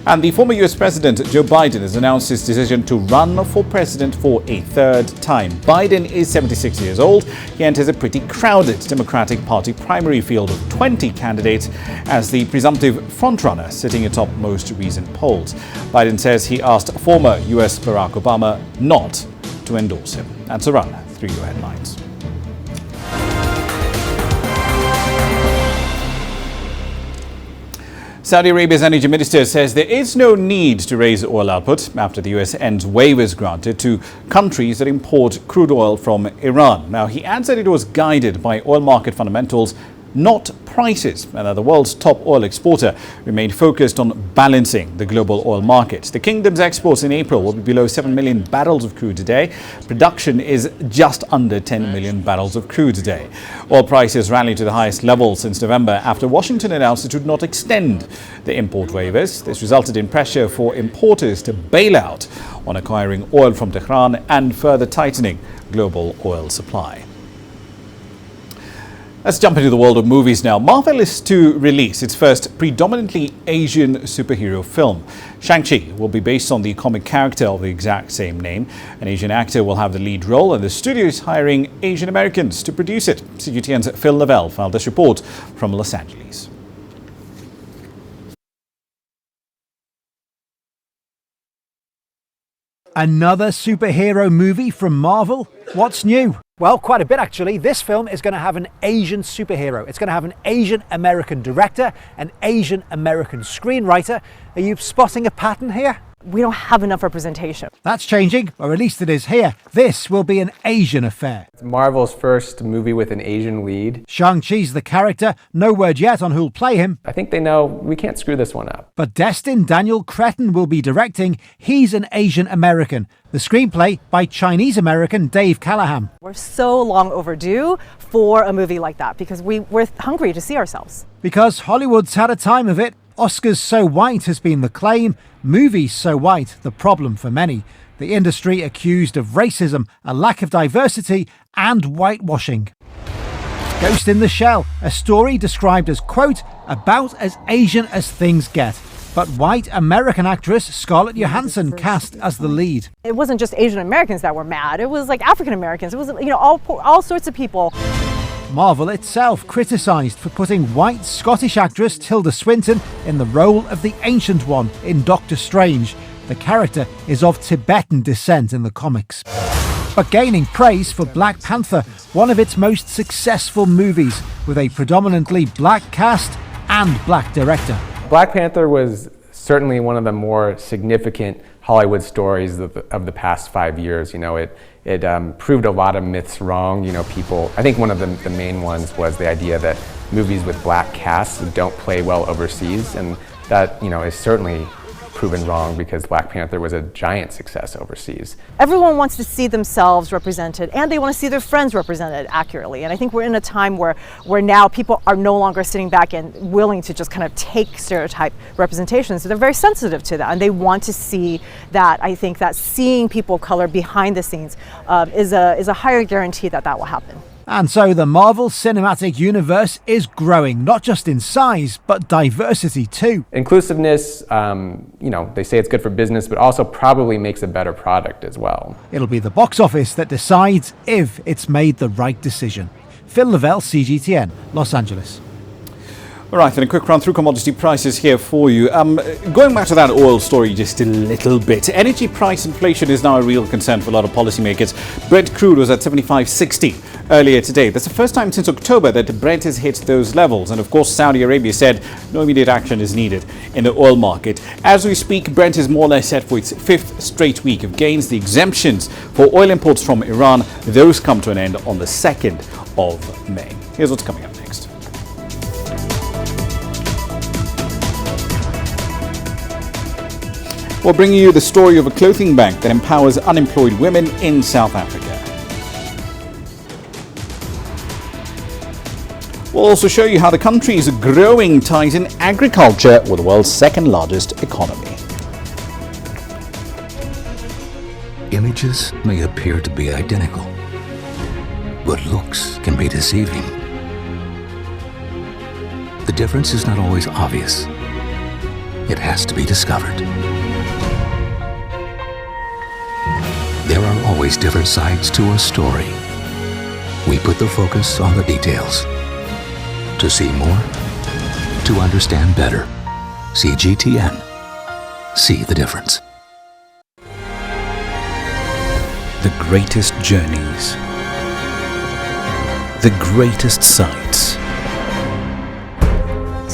And the former US President Joe Biden has announced his decision to run for president for a 3rd time. Biden is 76 years old. He enters a pretty crowded Democratic Party primary field of 20 candidates as the presumptive frontrunner, sitting atop most recent polls. Biden says he asked former US Barack Obama not to endorse him. That's a run through your headlines. Saudi Arabia's energy minister says there is no need to raise oil output after the US ends waivers granted to countries that import crude oil from Iran. Now, he adds that it was guided by oil market fundamentals, not prices, and that the world's top oil exporter remained focused on balancing the global oil markets. The kingdom's exports in April will be below 7 million barrels of crude a day. Production is just under 10 million barrels of crude a day. Oil prices rallied to the highest level since November after Washington announced it would not extend the import waivers. This resulted in pressure for importers to bail out on acquiring oil from Tehran and further tightening global oil supply. Let's jump into the world of movies now. Marvel is to release its first predominantly Asian superhero film. Shang-Chi will be based on the comic character of the exact same name. An Asian actor will have the lead role, and the studio is hiring Asian Americans to produce it. CGTN's Phil Lavelle filed this report from Los Angeles.
Another superhero movie from Marvel? What's new?
Well, quite a bit actually. This film is going to have an Asian superhero. It's going to have an Asian American director, an Asian American screenwriter. Are you spotting a pattern here?
We don't have enough representation.
That's changing, or at least it is here. This will be an Asian affair.
It's Marvel's first movie with an Asian lead.
Shang-Chi's the character. No word yet on who'll play him.
I think they know we can't screw this one up.
But destined Daniel Cretton will be directing. He's an Asian American. The screenplay by Chinese-American Dave Callahan.
We're so long overdue for a movie like that because we're hungry to see ourselves.
Because Hollywood's had a time of it. Oscars so white has been the claim, movies so white the problem for many. The industry accused of racism, a lack of diversity and whitewashing. Ghost in the Shell, a story described as, quote, about as Asian as things get. But white American actress Scarlett Johansson cast as the lead.
It wasn't just Asian Americans that were mad, it was like African Americans, it was all sorts of people.
Marvel itself criticised for putting white Scottish actress Tilda Swinton in the role of the Ancient One in Doctor Strange. The character is of Tibetan descent in the comics. but gaining praise for Black Panther, one of its most successful movies, with a predominantly black cast and black director.
Black Panther was certainly one of the more significant Hollywood stories of the past 5 years. You know, it proved a lot of myths wrong. You know, I think one of the main ones was the idea that movies with black casts don't play well overseas, and that, you know, is certainly proven wrong because Black Panther was a giant success overseas.
Everyone wants to see themselves represented, and they want to see their friends represented accurately. And I think we're in a time where now people are no longer sitting back and willing to just kind of take stereotype representations. So they're very sensitive to that, and they want to see that. I think that seeing people of color behind the scenes is a higher guarantee that will happen.
And so the Marvel Cinematic Universe is growing, not just in size, but diversity too.
Inclusiveness, you know, they say it's good for business, but also probably makes a better product as well.
It'll be the box office that decides if it's made the right decision. Phil Lavelle, CGTN, Los Angeles.
All right, then a quick run through commodity prices here for you. Going back to that oil story just a little bit. Energy price inflation is now a real concern for a lot of policymakers. Brent crude was at $75.60 earlier today. That's the first time since October that Brent has hit those levels. And of course, Saudi Arabia said no immediate action is needed in the oil market. As we speak, Brent is more or less set for its fifth straight week of gains. The exemptions for oil imports from Iran, those come to an end on the 2nd of May. Here's what's coming up next. We're bringing you the story of a clothing bank that empowers unemployed women in South Africa. We'll also show you how the country's growing ties in agriculture with the world's second largest economy.
Images may appear to be identical, but looks can be deceiving. The difference is not always obvious. It has to be discovered. There are always different sides to a story. We put the focus on the details. To see more, to understand better. CGTN. See the difference.
The greatest journeys. The greatest sights.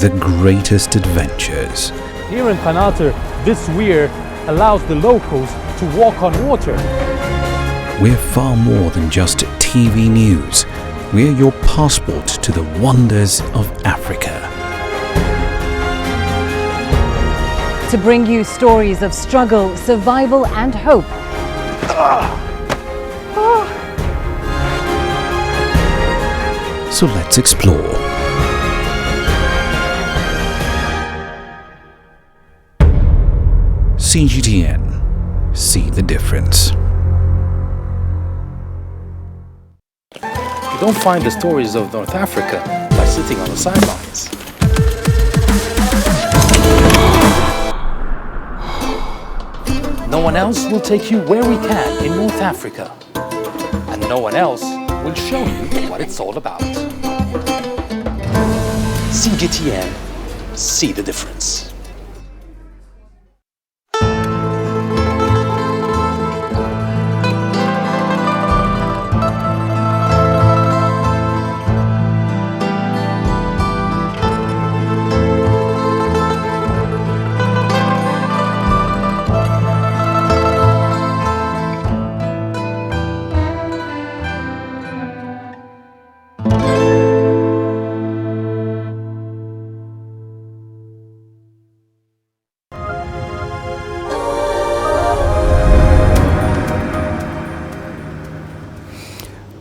The greatest adventures.
Here in Qanater, this weir allows the locals to walk on water.
We're far more than just TV news. We're your passport to the wonders of Africa.
To bring you stories of struggle, survival, and hope.
So let's explore. CGTN. See the difference.
You don't find the stories of North Africa by sitting on the sidelines. No one else will take you where we can in North Africa. And no one else will show you what it's all about. CGTN. See the difference.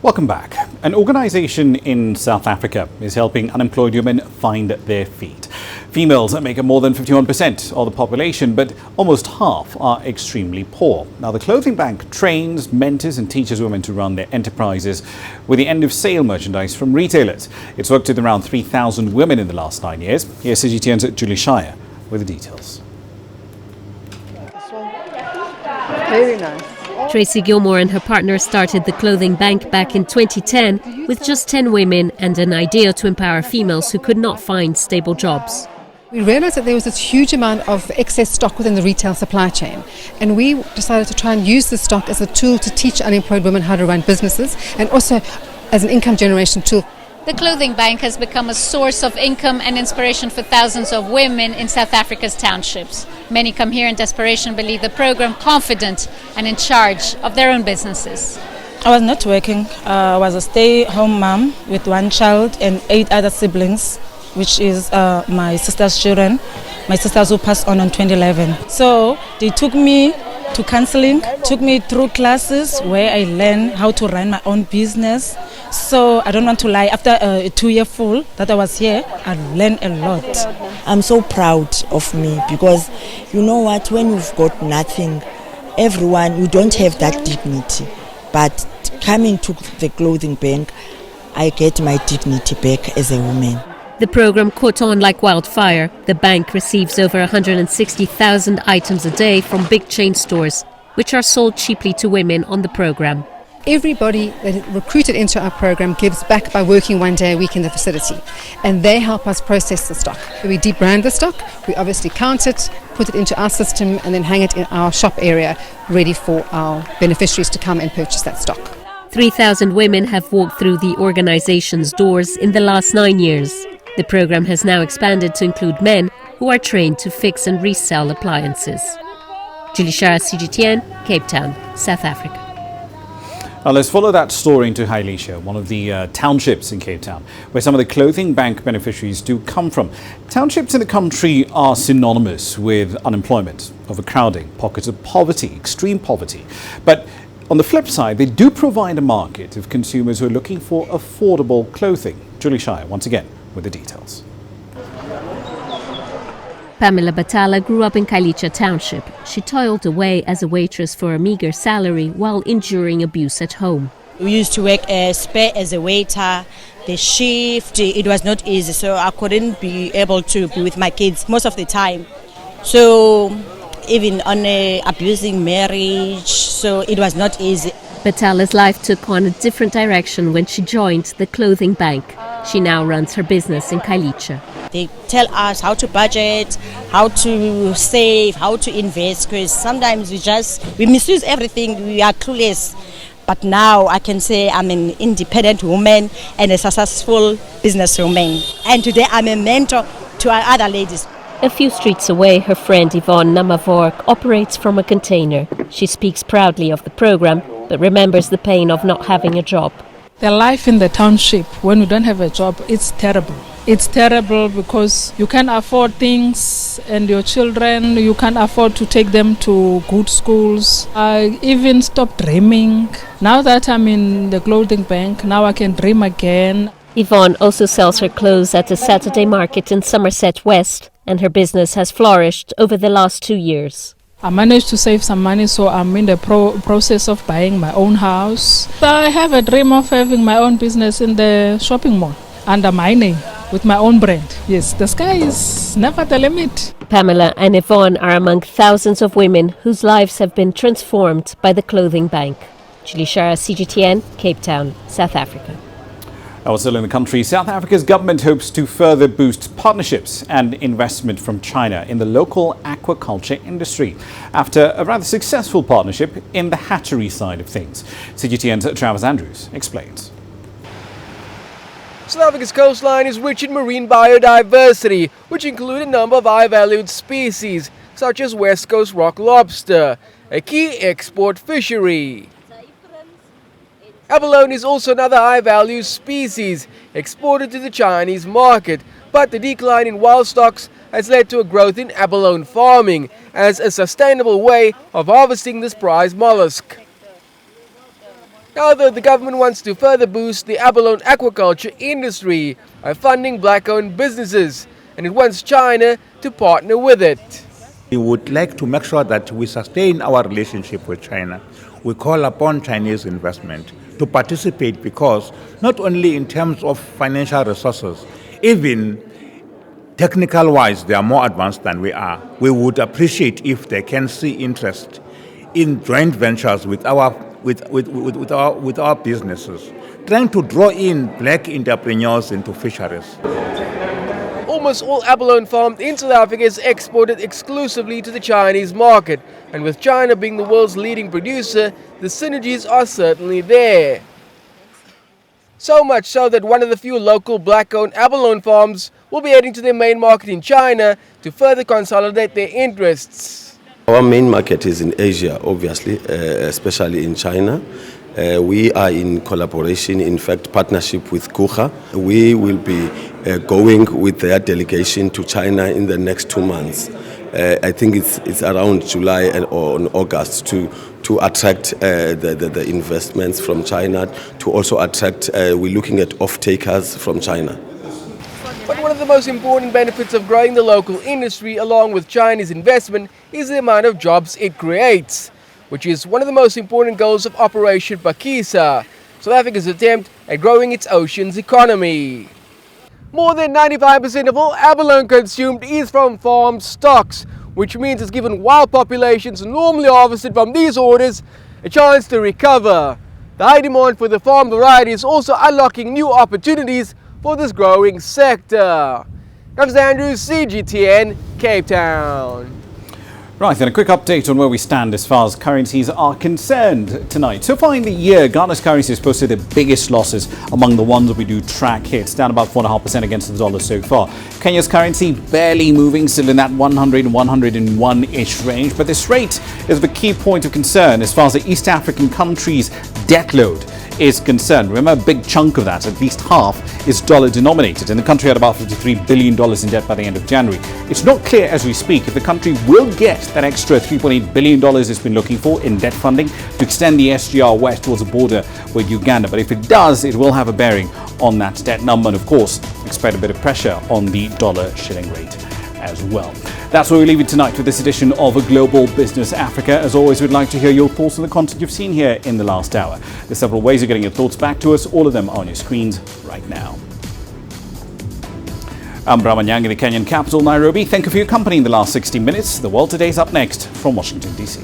Welcome back. An organization in South Africa is helping unemployed women find their feet. Females make up more than 51% of the population, but almost half are extremely poor. Now, the clothing bank trains, mentors and teaches women to run their enterprises with the end-of-sale merchandise from retailers. It's worked with around 3,000 women in the last 9 years. Here's CGTN's Julie Shire with the details.
Very nice.
Tracy Gilmore and her partner started the clothing bank back in 2010 with just 10 women and an idea to empower females who could not find stable jobs.
We realized that there was this huge amount of excess stock within the retail supply chain, and we decided to try and use the stock as a tool to teach unemployed women how to run businesses, and also as an income generation tool.
The clothing bank has become a source of income and inspiration for thousands of women in South Africa's townships. Many come here in desperation, believe the program confident and in charge of their own businesses.
I was not working. I was a stay-home mom with one child and 8 other siblings, which is my sister's children, my sisters who passed on 2011. So they took me to counseling, took me through classes where I learned how to run my own business. So I don't want to lie, after a 2-year full that I was here, I learned a lot.
I'm so proud of me because you know what, when you've got nothing, everyone, you don't have that dignity. But coming to the clothing bank, I get my dignity back as a woman.
The program caught on like wildfire. The bank receives over 160,000 items a day from big chain stores, which are sold cheaply to women on the program.
Everybody that is recruited into our program gives back by working 1 day a week in the facility, and they help us process the stock. We debrand the stock, we obviously count it, put it into our system, and then hang it in our shop area ready for our beneficiaries to come and purchase that stock.
3,000 women have walked through the organization's doors in the last 9 years. The program has now expanded to include men who are trained to fix and resell appliances. Julie Shara, CGTN, Cape Town, South Africa.
Now let's follow that story into Hailisha, one of the townships in Cape Town, where some of the clothing bank beneficiaries do come from. Townships in the country are synonymous with unemployment, overcrowding, pockets of poverty, extreme poverty. But on the flip side, they do provide a market of consumers who are looking for affordable clothing. Julie Shire, once again, with the details.
Pamela Batala grew up in Kailicha Township. She toiled away as a waitress for a meager salary while enduring abuse at home.
We used to work as a waiter. The shift, it was not easy, so I couldn't be able to be with my kids most of the time. So even on abusing marriage, so it was not easy.
Batala's life took on a different direction when she joined the clothing bank. She now runs her business in Kailicha.
They tell us how to budget, how to save, how to invest, because sometimes we misuse everything, we are clueless. But now I can say I'm an independent woman and a successful businesswoman. And today I'm a mentor to other ladies.
A few streets away, her friend Yvonne Namavork operates from a container. She speaks proudly of the program, but remembers the pain of not having a job.
The life in the township, when you don't have a job, it's terrible. It's terrible because you can't afford things, and your children, you can't afford to take them to good schools. I even stopped dreaming. Now that I'm in the clothing bank, now I can dream again.
Yvonne also sells her clothes at a Saturday market in Somerset West, and her business has flourished over the last 2 years.
I managed to save some money, so I'm in the process of buying my own house. I have a dream of having my own business in the shopping mall under my name with my own brand. Yes, the sky is never the limit.
Pamela and Yvonne are among thousands of women whose lives have been transformed by the clothing bank. Julie Shara, CGTN, Cape Town, South Africa.
Now, still in the country, South Africa's government hopes to further boost partnerships and investment from China in the local aquaculture industry after a rather successful partnership in the hatchery side of things. CGTN's Travis Andrews explains.
South Africa's coastline is rich in marine biodiversity, which include a number of high-valued species, such as West Coast rock lobster, a key export fishery. Abalone is also another high-value species exported to the Chinese market, but the decline in wild stocks has led to a growth in abalone farming as a sustainable way of harvesting this prized mollusk. Now, though, the government wants to further boost the abalone aquaculture industry by funding black-owned businesses, and it wants China to partner with it.
We would like to make sure that we sustain our relationship with China. We call upon Chinese investment to participate because not only in terms of financial resources, even technical-wise, they are more advanced than we are. We would appreciate if they can see interest in joint ventures with our businesses, trying to draw in black entrepreneurs into fisheries.
almost all abalone farmed in South Africa is exported exclusively to the Chinese market. And with China being the world's leading producer, the synergies are certainly there. So much so that one of the few local black-owned abalone farms will be heading to their main market in China to further consolidate their interests.
Our main market is in Asia, obviously, especially in China. We are in collaboration, in fact, partnership with Kucha. We will be going with their delegation to China in the next 2 months. I think it's around July or August to attract the investments from China, to also attract, we're looking at off-takers from China.
But one of the most important benefits of growing the local industry along with Chinese investment is the amount of jobs it creates, which is one of the most important goals of Operation Pakisa, South Africa's attempt at growing its oceans economy. More than 95% of all abalone consumed is from farm stocks, which means it's given wild populations normally harvested from these orders a chance to recover. The high demand for the farm variety is also unlocking new opportunities for this growing sector. Comes Andrews, CGTN, Cape Town.
Right, then a quick update on where we stand as far as currencies are concerned tonight. So far in the year, Ghana's currency has posted the biggest losses among the ones that we do track here. It's down about 4.5% against the dollar so far. Kenya's currency barely moving, still in that 100, 101-ish range. But this rate is the key point of concern as far as the East African countries' debt load is concerned. Remember, a big chunk of that, at least half, is dollar denominated, and the country had about $53 billion in debt by the end of January. It's not clear as we speak if the country will get that extra $3.8 billion it's been looking for in debt funding to extend the SGR west towards the border with Uganda. But if it does, it will have a bearing on that debt number, and of course, expect a bit of pressure on the dollar shilling rate as well. That's where we leave it tonight with this edition of A Global Business Africa. As always, we'd like to hear your thoughts on the content you've seen here in the last hour. There's several ways of getting your thoughts back to us. All of them are on your screens right now. I'm Ramah Nyang in the Kenyan capital, Nairobi. Thank you for your company in the last 60 minutes. The World Today is up next from Washington, D.C.